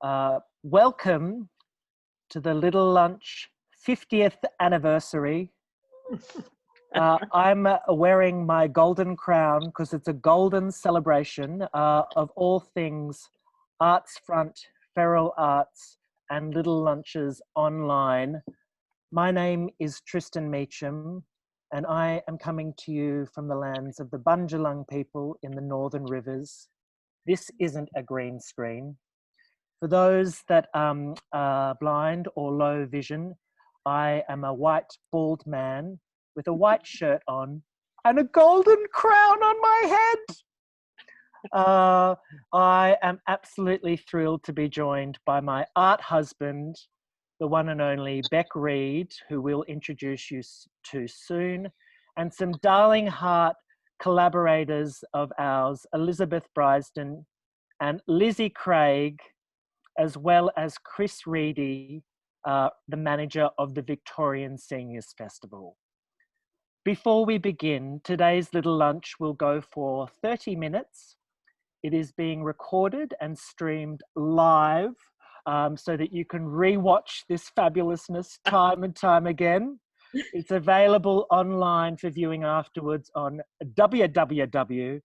Welcome to the Little Lunch 50th anniversary. I'm wearing my golden crown because it's a golden celebration of all things Arts Front, Feral Arts, and Little Lunches online. My name is Tristan Meacham, and I am coming to you from the lands of the Bundjalung people in the Northern Rivers. This isn't a green screen. For those that are blind or low vision, I am a white, bald man with a white shirt on and a golden crown on my head. I am absolutely thrilled to be joined by my art husband, the one and only Beck Reed, who we'll introduce you to soon, and some darling heart collaborators of ours, Elizabeth Brysden and Lizzie Craig, as well as Chris Reedy, the manager of the Victorian Seniors Festival. Before we begin, today's Little Lunch will go for 30 minutes. It is being recorded and streamed live so that you can re-watch this fabulousness time and time again. It's available online for viewing afterwards on www.llol.com.au.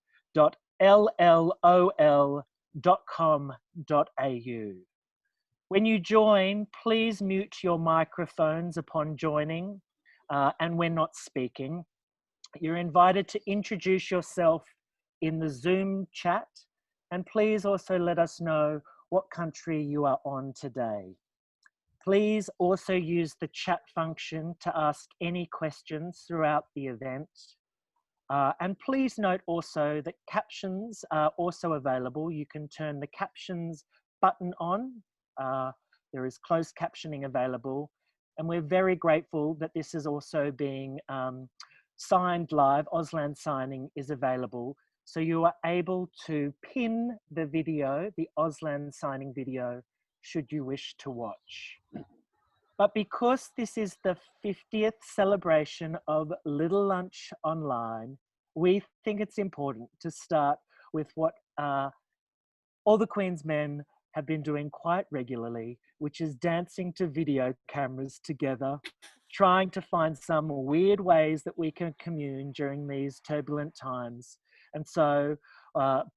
When you join, please mute your microphones upon joining and when not speaking. You're invited to introduce yourself in the Zoom chat, and please also let us know what country you are on today. Please also use the chat function to ask any questions throughout the event. And please note also that captions are also available. You can turn the captions button on. There is closed captioning available. And we're very grateful that this is also being signed live. Auslan signing is available. So you are able to pin the video, the Auslan signing video, should you wish to watch. But because this is the 50th celebration of Little Lunch Online, we think it's important to start with what all the Queen's men have been doing quite regularly, which is dancing to video cameras together, trying to find some weird ways that we can commune during these turbulent times. And so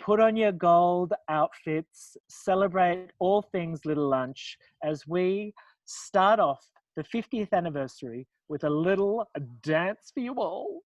put on your gold outfits, celebrate all things Little Lunch as we start off the 50th anniversary with a little dance for you all.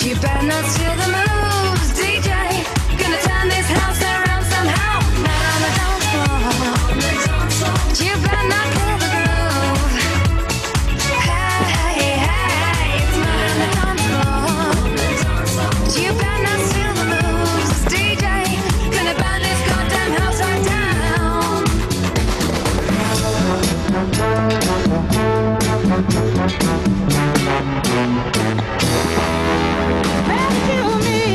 You better not steal the moves, DJ. Gonna turn this house around somehow. Not on the dance floor. But you better not kill the groove. Hey, hey, it's not on the dance floor. But you better not steal the moves, DJ. Gonna burn this goddamn house right down. Rescue me.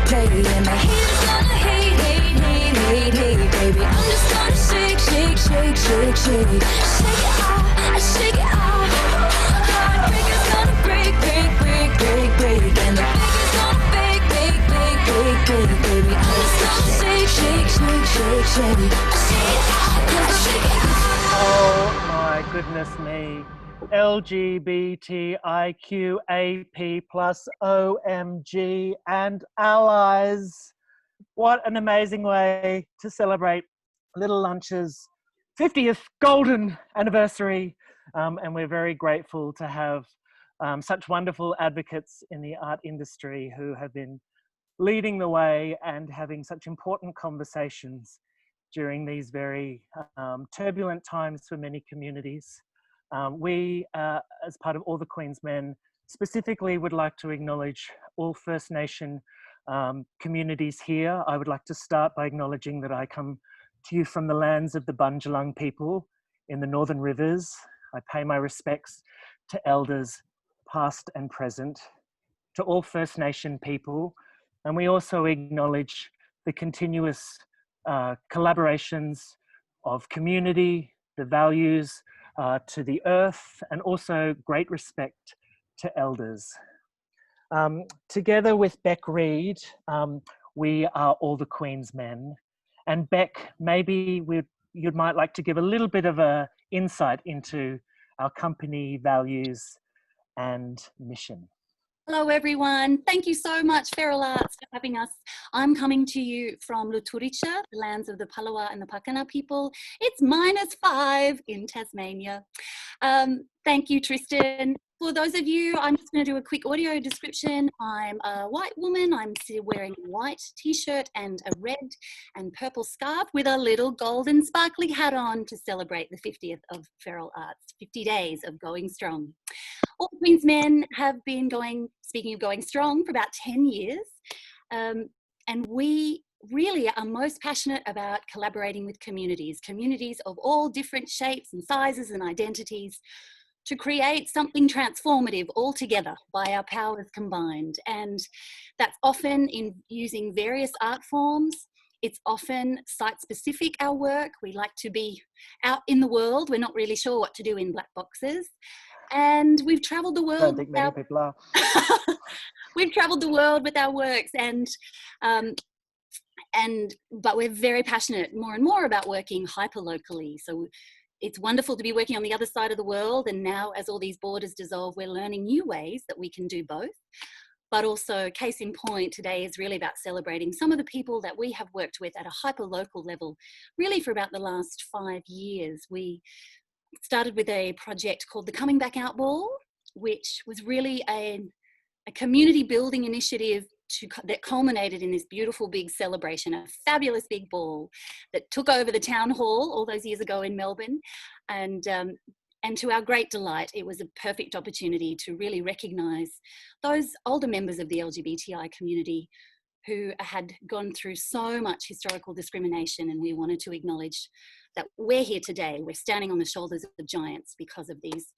play. And the haters gonna hate, hate, hate, hate, hate, baby. I'm just gonna shake, shake, shake, shake, shake. Shake it off, shake it off. Heartbreakers gonna break, break, break, break, break. And the baker's gonna bake, bake, bake, bake, bake, baby. I'm just gonna shake, shake, shake, shake, shake. Shake it off, shake it off. Oh my goodness me. LGBTIQAP plus OMG and allies. What an amazing way to celebrate Little Lunch's 50th golden anniversary. And we're very grateful to have such wonderful advocates in the art industry who have been leading the way and having such important conversations during these very turbulent times for many communities. We, as part of All the Queen's Men, specifically would like to acknowledge all First Nation communities here. I would like to start by acknowledging that I come to you from the lands of the Bundjalung people in the Northern Rivers. I pay my respects to elders past and present, to all First Nation people, and we also acknowledge the continuous collaborations of community, the values to the earth, and also great respect to elders. Together with Beck Reed, we are All the Queen's Men. And Beck, maybe you might like to give a little bit of an insight into our company values and mission. Hello everyone, thank you so much Feral Arts for having us. I'm coming to you from Luturicha, the lands of the Palawa and the Pakana people. It's -5 in Tasmania. Thank you Tristan. For those of you, I'm just going to do a quick audio description. I'm a white woman. I'm wearing a white t-shirt and a red and purple scarf with a little golden sparkly hat on to celebrate the 50th of Feral Arts, 50 days of going strong. All Queen's Men have been going, speaking of going strong, for about 10 years. And we really are most passionate about collaborating with communities of all different shapes and sizes and identities, to create something transformative all together by our powers combined. And that's often in using various art forms. It's often site-specific, our work. We like to be out in the world. We're not really sure what to do in black boxes. And we've traveled the world. I don't think many people are. We've traveled the world with our works, but we're very passionate more and more about working hyper-locally. So it's wonderful to be working on the other side of the world, and now as all these borders dissolve, we're learning new ways that we can do both. But also, case in point, today is really about celebrating some of the people that we have worked with at a hyper-local level, really for about the last 5 years. We started with a project called the Coming Back Out Ball, which was really a community building initiative that culminated in this beautiful big celebration, a fabulous big ball that took over the town hall all those years ago in Melbourne. And to our great delight, it was a perfect opportunity to really recognise those older members of the LGBTI community who had gone through so much historical discrimination, and we wanted to acknowledge that we're here today. We're standing on the shoulders of giants because of these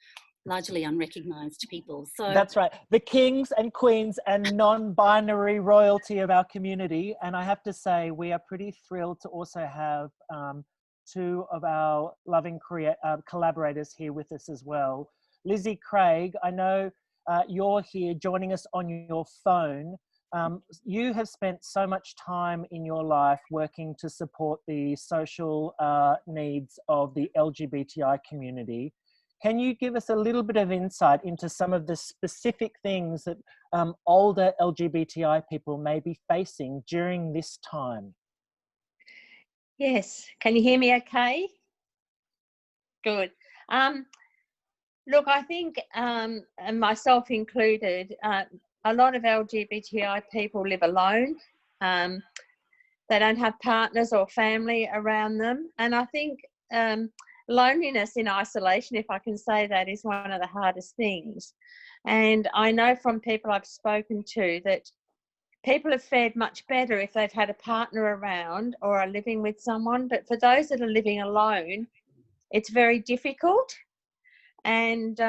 largely unrecognised people. So that's right, the kings and queens and non-binary royalty of our community. And I have to say, we are pretty thrilled to also have two of our loving collaborators here with us as well. Lizzie Craig, I know you're here joining us on your phone. You have spent so much time in your life working to support the social needs of the LGBTI community. Can you give us a little bit of insight into some of the specific things that older LGBTI people may be facing during this time? Yes. Can you hear me okay? Good. Look, I think, and myself included, a lot of LGBTI people live alone. They don't have partners or family around them. And I think loneliness in isolation, if I can say that, is one of the hardest things. And I know from people I've spoken to that people have fared much better if they've had a partner around or are living with someone. But for those that are living alone, it's very difficult. And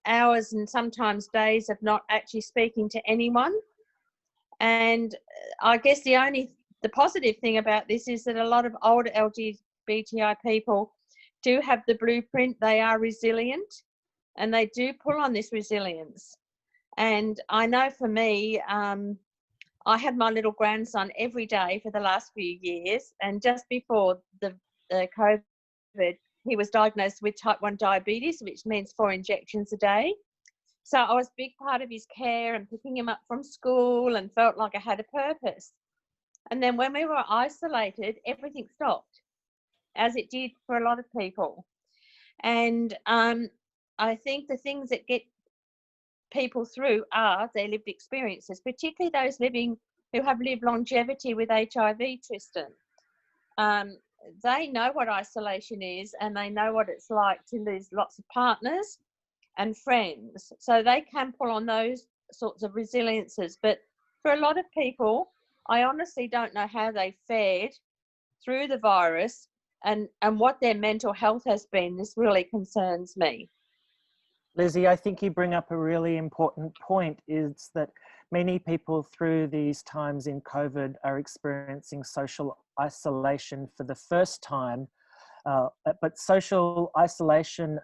hours and sometimes days of not actually speaking to anyone. And I guess the positive thing about this is that a lot of older LGBTI people do have the blueprint. They are resilient, and they do pull on this resilience. And I know for me, I had my little grandson every day for the last few years, and just before the COVID, he was diagnosed with type 1 diabetes, which means 4 injections a day. So I was a big part of his care and picking him up from school, and felt like I had a purpose. And then when we were isolated, everything stopped, as it did for a lot of people. And I think the things that get people through are their lived experiences, particularly those who have lived longevity with HIV, Tristan. They know what isolation is, and they know what it's like to lose lots of partners and friends. So they can pull on those sorts of resiliences. But for a lot of people, I honestly don't know how they fared through the virus, and what their mental health has been. This really concerns me. Lizzie, I think you bring up a really important point, is that many people through these times in COVID are experiencing social isolation for the first time. But social isolation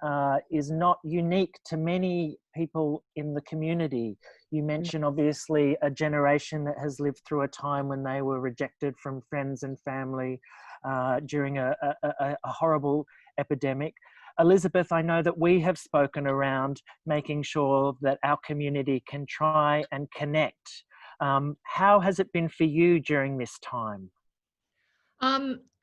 is not unique to many people in the community. You mentioned obviously a generation that has lived through a time when they were rejected from friends and family during a horrible epidemic. Elizabeth, I know that we have spoken around making sure that our community can try and connect. How has it been for you during this time?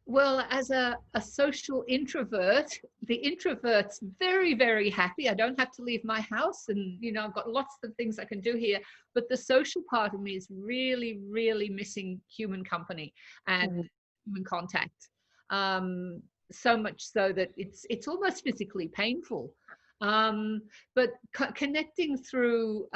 Well, as a social introvert, the introvert's very, very happy. I don't have to leave my house, and, you know, I've got lots of things I can do here. But the social part of me is really, really missing human company and human contact. So much so that it's almost physically painful. But connecting through,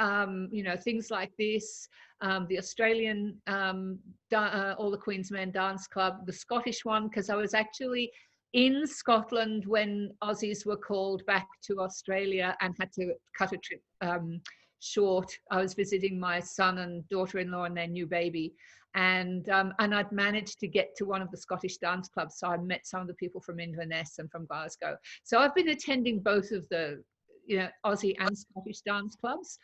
you know, things like this, the Australian All the Queen's Men Dance Club, the Scottish one, because I was actually in Scotland when Aussies were called back to Australia and had to cut a trip short. I was visiting my son and daughter-in-law and their new baby. And I'd managed to get to one of the Scottish dance clubs. So I met some of the people from Inverness and from Glasgow. So I've been attending both of the, you know, Aussie and Scottish dance clubs.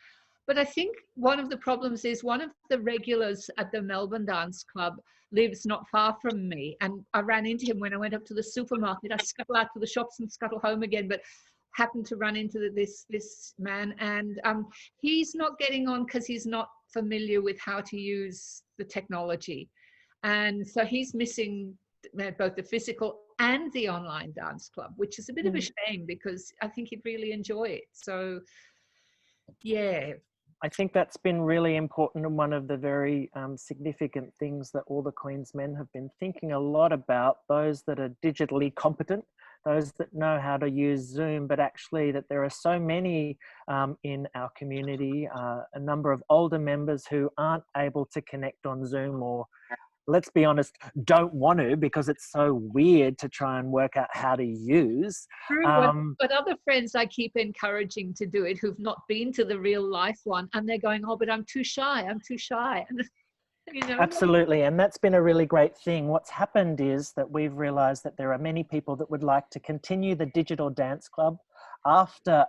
But I think one of the problems is one of the regulars at the Melbourne Dance Club lives not far from me. And I ran into him when I went up to the supermarket. I scuttle out to the shops and scuttle home again, but happened to run into this man. And he's not getting on because he's not familiar with how to use the technology. And so he's missing both the physical and the online dance club, which is a bit of a shame because I think he'd really enjoy it. So, yeah. I think that's been really important, and one of the very significant things that All the Queen's Men have been thinking a lot about, those that are digitally competent, those that know how to use Zoom, but actually that there are so many in our community, a number of older members who aren't able to connect on Zoom, or, let's be honest, don't want to because it's so weird to try and work out how to use. True, but other friends I keep encouraging to do it who've not been to the real life one, and they're going, oh, but I'm too shy. You know? Absolutely, and that's been a really great thing. What's happened is that we've realised that there are many people that would like to continue the digital dance club after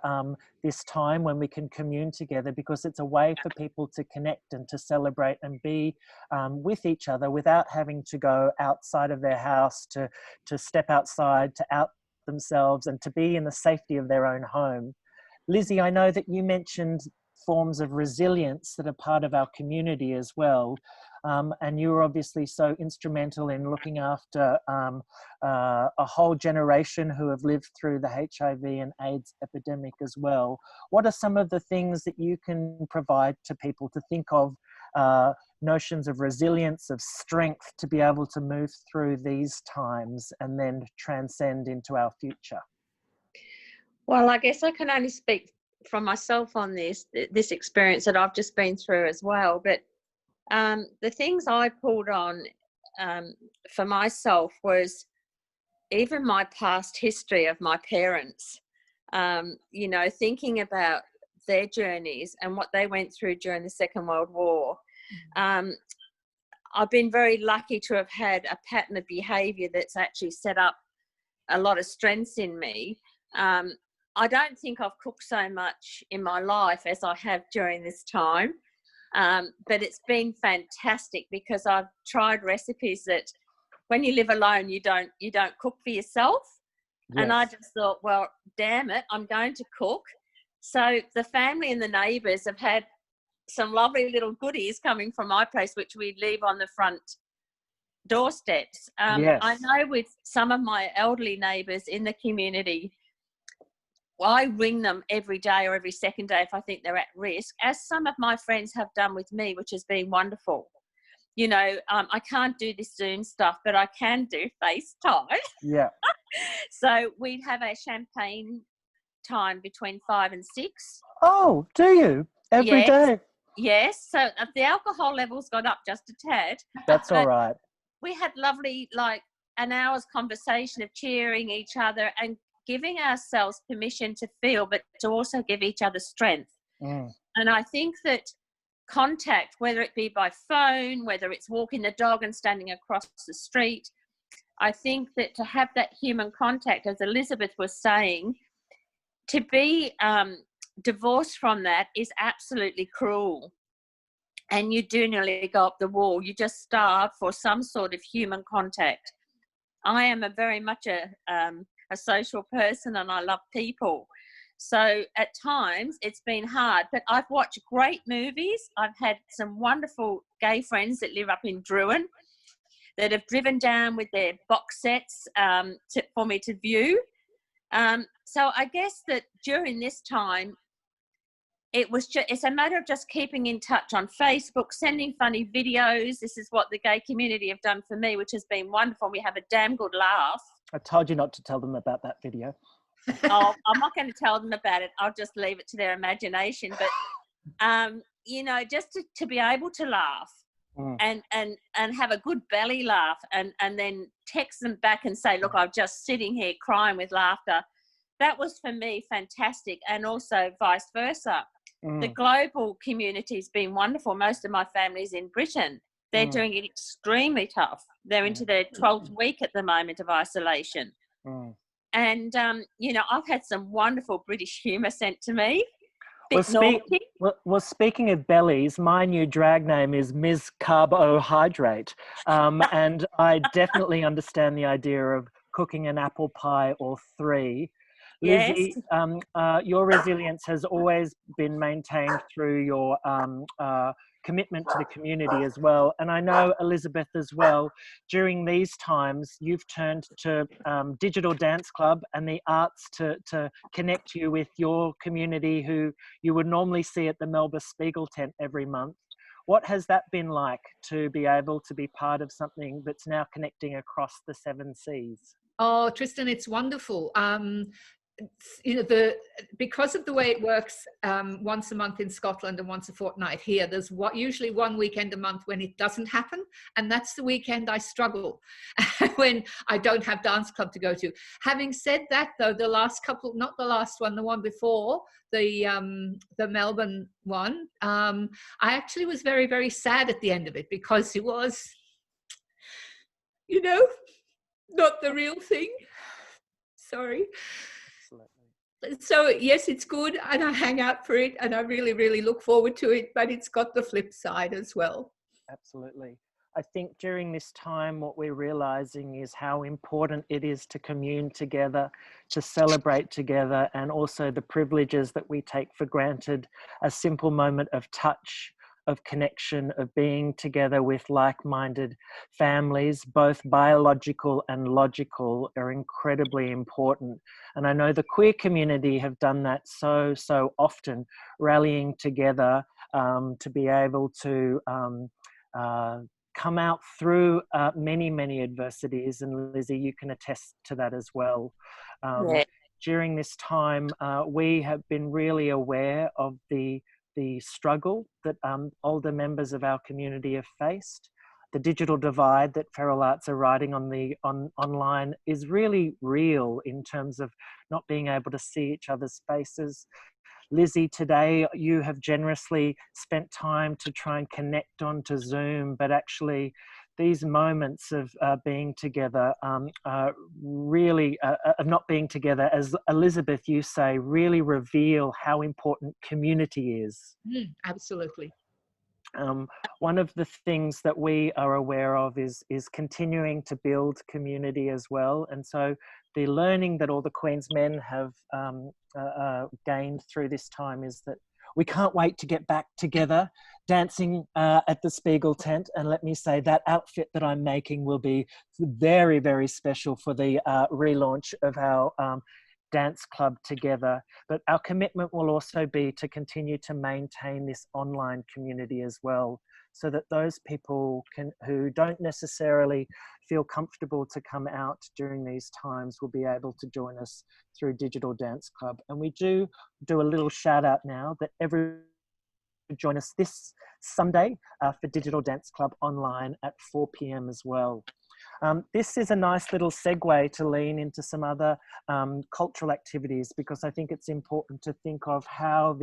this time when we can commune together, because it's a way for people to connect and to celebrate and be with each other without having to go outside of their house, to step outside, to out themselves, and to be in the safety of their own home. Lizzie, I know that you mentioned forms of resilience that are part of our community as well. And you were obviously so instrumental in looking after a whole generation who have lived through the HIV and AIDS epidemic as well. What are some of the things that you can provide to people to think of, notions of resilience, of strength, to be able to move through these times and then transcend into our future? Well, I guess I can only speak from myself on this experience that I've just been through as well. But the things I pulled on for myself was even my past history of my parents, you know, thinking about their journeys and what they went through during the Second World War. I've been very lucky to have had a pattern of behaviour that's actually set up a lot of strengths in me. I don't think I've cooked so much in my life as I have during this time, but it's been fantastic because I've tried recipes that when you live alone, you don't cook for yourself. Yes. And I just thought, well, damn it, I'm going to cook. So the family and the neighbours have had some lovely little goodies coming from my place, which we leave on the front doorsteps. Yes. I know with some of my elderly neighbours in the community, I ring them every day or every second day if I think they're at risk, as some of my friends have done with me, which has been wonderful. You know, I can't do this Zoom stuff, but I can do FaceTime. Yeah. So we'd have a champagne time between 5 and 6. Oh, do you? Every day? Yes. So the alcohol levels got up just a tad. That's all But right. we had lovely, like, an hour's conversation of cheering each other and giving ourselves permission to feel, but to also give each other strength. Mm. And I think that contact, whether it be by phone, whether it's walking the dog and standing across the street, I think that to have that human contact, as Elizabeth was saying, to be divorced from that is absolutely cruel. And you do nearly go up the wall. You just starve for some sort of human contact. I am very much a social person, and I love people. So at times it's been hard, but I've watched great movies. I've had some wonderful gay friends that live up in Druin that have driven down with their box sets for me to view. So I guess that during this time, it's a matter of just keeping in touch on Facebook, sending funny videos. This is what the gay community have done for me, which has been wonderful. We have a damn good laugh. I told you not to tell them about that video. Oh, I'm not going to tell them about it. I'll just leave it to their imagination. But, you know, just to be able to laugh and have a good belly laugh and then text them back and say, look, I'm just sitting here crying with laughter. That was for me fantastic, and also vice versa. The global community's been wonderful. Most of my family's in Britain. They're doing it extremely tough. They're into their 12th week at the moment of isolation. And, you know, I've had some wonderful British humour sent to me. Well, speaking of bellies, my new drag name is Ms. Carbohydrate. And I definitely understand the idea of cooking an apple pie or 3. Lizzie, Yes. Your resilience has always been maintained through your commitment to the community as well. And I know, Elizabeth, as well, during these times, you've turned to Digital Dance Club and the arts to connect you with your community who you would normally see at the Melba Spiegel tent every month. What has that been like to be able to be part of something that's now connecting across the 7 seas? Oh, Tristan, it's wonderful. You know, because of the way it works, once a month in Scotland and once a fortnight here, there's usually one weekend a month when it doesn't happen, and that's the weekend I struggle when I don't have dance club to go to. Having said that, though, the last couple, not the last one, the one before, the Melbourne one, I actually was very, very sad at the end of it because it was, you know, not the real thing. Sorry. So yes, it's good, and I hang out for it, and I really, really look forward to it, but it's got the flip side as well. Absolutely. I think during this time, what we're realizing is how important it is to commune together, to celebrate together, and also the privileges that we take for granted. A simple moment of touch, of connection, of being together with like-minded families, both biological and logical, are incredibly important. And I know the queer community have done that so often, rallying together to be able to come out through many adversities. And Lizzie, you can attest to that as well. During this time, we have been really aware of the struggle that older members of our community have faced. The digital divide that Feral Arts are writing on online is really real in terms of not being able to see each other's faces. Lizzie, today you have generously spent time to try and connect onto Zoom, but actually these moments of being together, really of not being together, as Elizabeth, you say, really reveal how important community is. Absolutely. One of the things that we are aware of is continuing to build community as well. And so the learning that all the Queen's Men have gained through this time is that we can't wait to get back together dancing at the Spiegel tent. And let me say that outfit that I'm making will be very, very special for the relaunch of our dance club together. But our commitment will also be to continue to maintain this online community as well, so that those people who don't necessarily feel comfortable to come out during these times will be able to join us through Digital Dance Club. And we do a little shout out now that everyone join us this Sunday for Digital Dance Club online at 4 p.m. as well. This is a nice little segue to lean into some other cultural activities, because I think it's important to think of how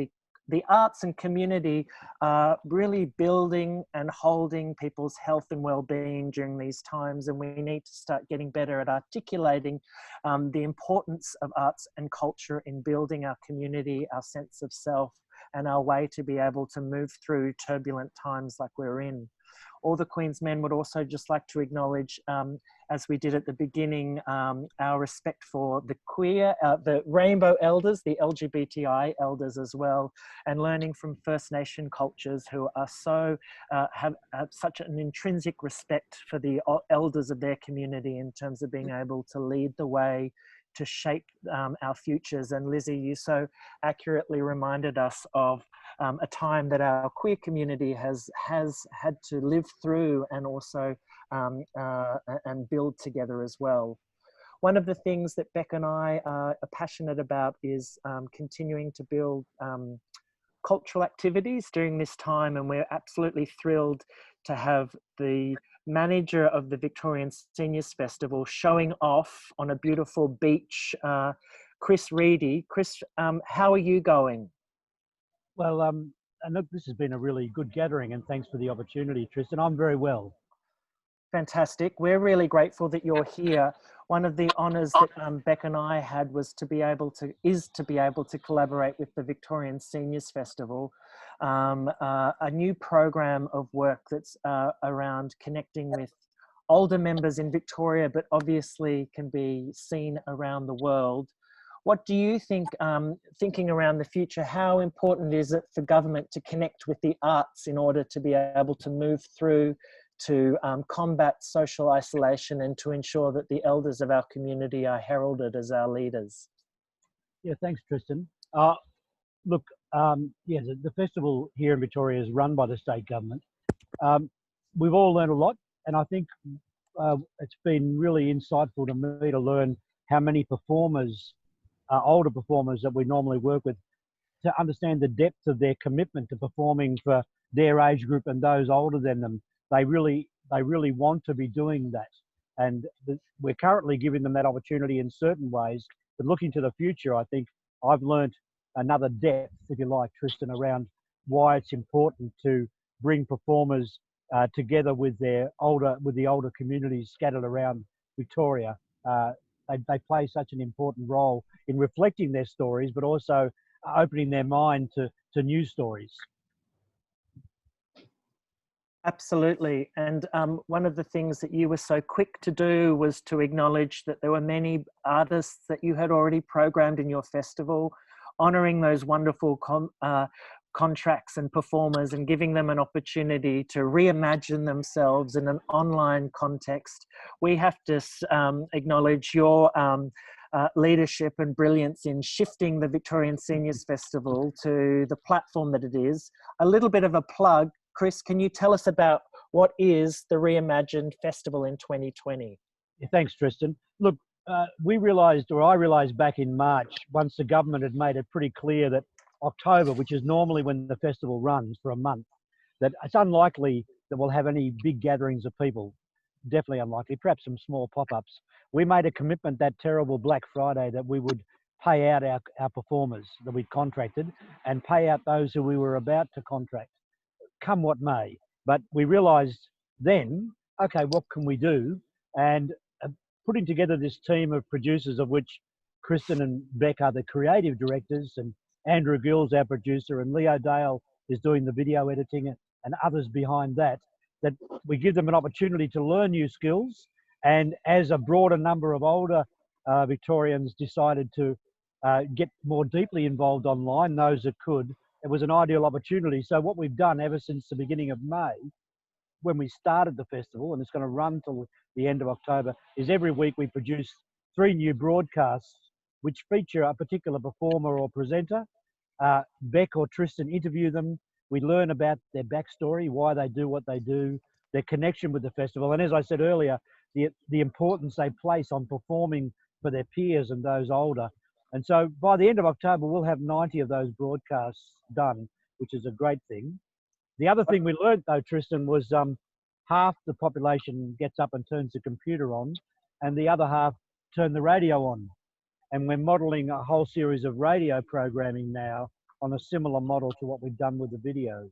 the arts and community are really building and holding people's health and well-being during these times. And we need to start getting better at articulating the importance of arts and culture in building our community, our sense of self, and our way to be able to move through turbulent times like we're in. All the Queen's Men would also just like to acknowledge, as we did at the beginning, our respect for the queer, the rainbow elders, the LGBTI elders as well, and learning from First Nation cultures who are so, have such an intrinsic respect for the elders of their community in terms of being able to lead the way, to shape our futures. And Lizzie, you so accurately reminded us of a time that our queer community has had to live through and also and build together as well. One of the things that Beck and I are passionate about is continuing to build cultural activities during this time, and we're absolutely thrilled to have the manager of the Victorian Seniors Festival showing off on a beautiful beach, Chris Reedy. Chris, how are you going? Well, and look, this has been a really good gathering, and thanks for the opportunity, Tristan. I'm very well. Fantastic. We're really grateful that you're here. One of the honours that Beck and I had was to be able to collaborate with the Victorian Seniors Festival, a new program of work that's around connecting with older members in Victoria, but obviously can be seen around the world. What do you think, thinking around the future, how important is it for government to connect with the arts in order to be able to move through to combat social isolation and to ensure that the elders of our community are heralded as our leaders? Yeah, thanks, Tristan. Look, yeah, the festival here in Victoria is run by the state government. We've all learned a lot, and I think it's been really insightful to me to learn how many performers, older performers that we normally work with, to understand the depth of their commitment to performing for their age group and those older than them. They really want to be doing that, and we're currently giving them that opportunity in certain ways. But looking to the future, I think I've learnt another depth, if you like, Tristan, around why it's important to bring performers together with the older communities scattered around Victoria. They play such an important role in reflecting their stories, but also opening their mind to new stories. Absolutely. And one of the things that you were so quick to do was to acknowledge that there were many artists that you had already programmed in your festival, honouring those wonderful contracts and performers and giving them an opportunity to reimagine themselves in an online context. We have to acknowledge your leadership and brilliance in shifting the Victorian Seniors Festival to the platform that it is. A little bit of a plug. Chris, can you tell us about what is the Reimagined Festival in 2020? Yeah, thanks, Tristan. Look, I realised back in March, once the government had made it pretty clear that October, which is normally when the festival runs for a month, that it's unlikely that we'll have any big gatherings of people. Definitely unlikely, perhaps some small pop-ups. We made a commitment that terrible Black Friday that we would pay out our performers that we'd contracted and pay out those who we were about to contract, come what may. But we realised then, okay, what can we do? And putting together this team of producers, of which Kristen and Beck are the creative directors, and Andrew Gill's our producer, and Leo Dale is doing the video editing, and others behind that, that we give them an opportunity to learn new skills. And as a broader number of older Victorians decided to get more deeply involved online, those that could, it was an ideal opportunity. So what we've done ever since the beginning of May, when we started the festival, and it's going to run till the end of October, is every week we produce 3 new broadcasts which feature a particular performer or presenter. Beck or Tristan interview them. We learn about their backstory, why they do what they do, their connection with the festival. And as I said earlier, the importance they place on performing for their peers and those older. And so by the end of October, we'll have 90 of those broadcasts done, which is a great thing. The other thing we learned though, Tristan, was half the population gets up and turns the computer on, and the other half turn the radio on. And we're modelling a whole series of radio programming now on a similar model to what we've done with the videos.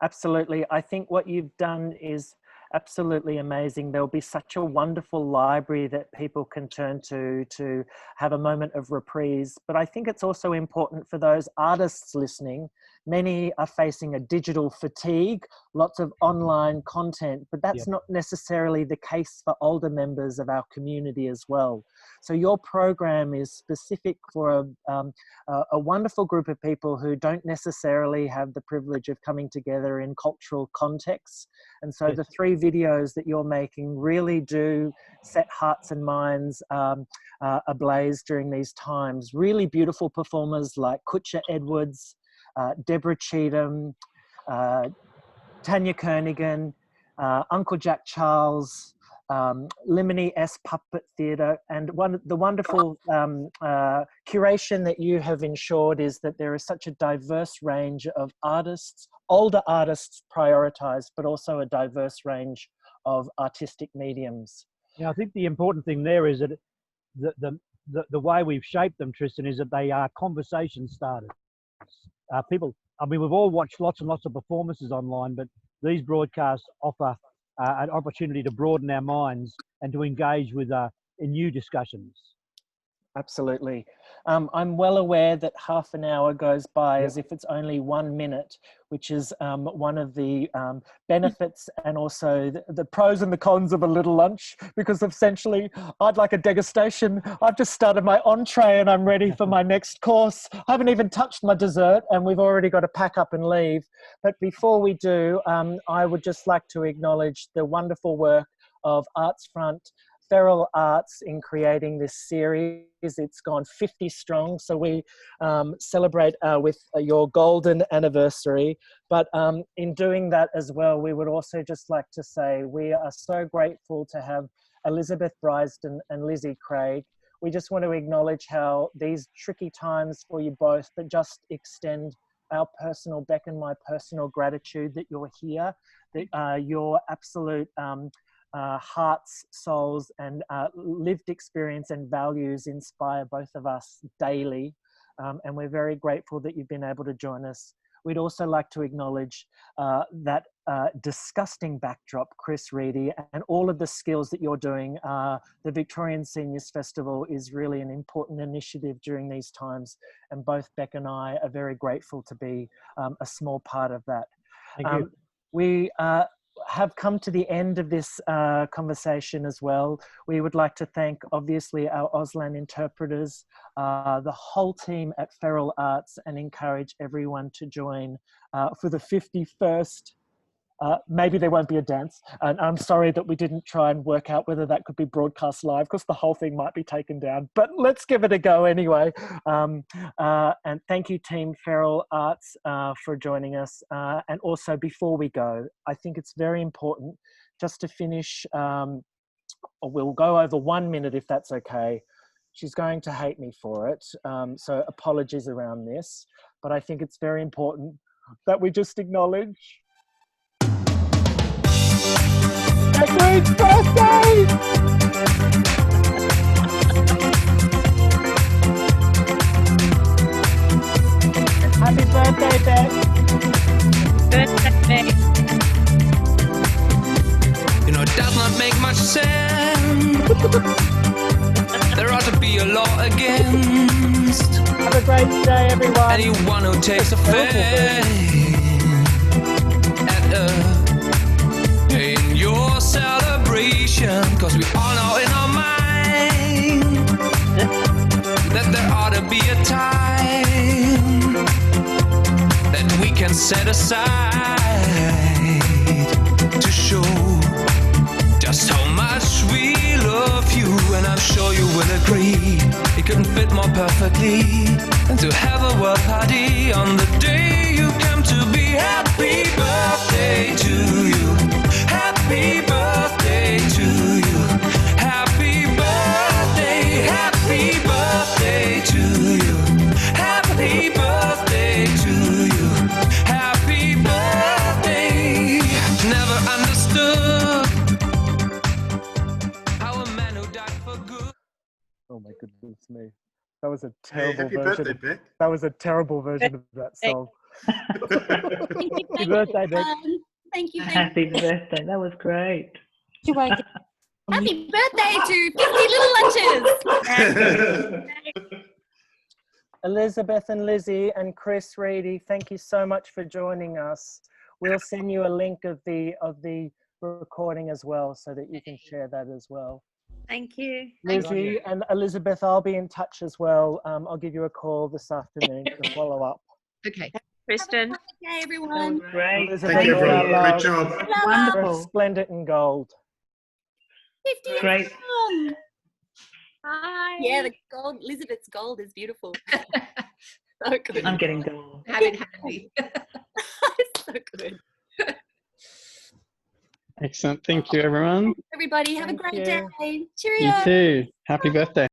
Absolutely. I think what you've done is absolutely amazing. There'll be such a wonderful library that people can turn to have a moment of reprise. But I think it's also important for those artists listening. Many are facing a digital fatigue, lots of online content, but that's not necessarily the case for older members of our community as well. So your program is specific for a wonderful group of people who don't necessarily have the privilege of coming together in cultural contexts. And so the 3 videos that you're making really do set hearts and minds ablaze during these times. Really beautiful performers like Kutcha Edwards, Deborah Cheatham, Tanya Kernigan, Uncle Jack Charles, Limini S Puppet Theatre, and the wonderful curation that you have ensured is that there is such a diverse range of artists, older artists prioritised, but also a diverse range of artistic mediums. Yeah, I think the important thing there is that the way we've shaped them, Tristan, is that they are conversation starters. People, I mean, we've all watched lots and lots of performances online, but these broadcasts offer an opportunity to broaden our minds and to engage with in new discussions. Absolutely. I'm well aware that half an hour goes by as if it's only 1 minute, which is one of the benefits and also the pros and the cons of a little lunch, because essentially I'd like a degustation. I've just started my entree and I'm ready for my next course. I haven't even touched my dessert and we've already got to pack up and leave. But before we do, I would just like to acknowledge the wonderful work of Artsfront Feral Arts in creating this series. It's gone 50 strong, so we celebrate with your golden anniversary. But in doing that as well, we would also just like to say we are so grateful to have Elizabeth Brysden and Lizzie Craig. We just want to acknowledge how these tricky times for you both, but just extend our personal, Beck and my personal gratitude that you're here, that your absolute hearts, souls, and lived experience and values inspire both of us daily. And we're very grateful that you've been able to join us. We'd also like to acknowledge that disgusting backdrop, Chris Reedy, and all of the skills that you're doing. The Victorian Seniors Festival is really an important initiative during these times, and both Beck and I are very grateful to be a small part of that. Thank you. We have come to the end of this conversation as well. We would like to thank obviously our Auslan interpreters, the whole team at Feral Arts, and encourage everyone to join for the 51st. Maybe there won't be a dance, and I'm sorry that we didn't try and work out whether that could be broadcast live because the whole thing might be taken down, but let's give it a go anyway. And thank you, Team Feral Arts, for joining us. And also, before we go, I think it's very important just to finish, we'll go over 1 minute if that's okay. She's going to hate me for it, so apologies around this, but I think it's very important that we just acknowledge Edward's birthday! Happy birthday, Beth. Birthday. You know, it does not make much sense. There ought to be a law against Have a great day, everyone. anyone who takes offense at in your celebration. Cause we all know in our mind that there ought to be a time that we can set aside to show just how much we love you. And I'm sure you will agree it couldn't fit more perfectly than to have a world party on the day you come to be. Happy birthday to you. Happy birthday to you. Happy birthday. Happy birthday to you. Happy birthday to you. Happy birthday. Never understood how a man who died for good. Oh my goodness me. That was a Hey, terrible happy version. birthday, Beth. That was a terrible version of that song. Thank you, Happy birthday, Beth. everyone. Thank you. Happy birthday. That was great. You won't get Happy birthday to 50 little lunches. Elizabeth and Lizzie and Chris Reedy, thank you so much for joining us. We'll send you a link of the recording as well so that you can share that as well. Thank you. Lizzie and Elizabeth, I'll be in touch as well. I'll give you a call this afternoon to follow up. Okay. Kristen. Have a great day, That everyone. was great. Elizabeth, Thank you, all our everyone. Great love. job. Wonderful. Resplendent in gold. 50 Great. strong. Hi. Yeah, the gold, Elizabeth's gold is beautiful. So good. I'm getting gold. Have it handy. So good. Excellent. Thank you, everyone. Everybody, have a Thank great you. day. You Cheerio. too. Happy birthday.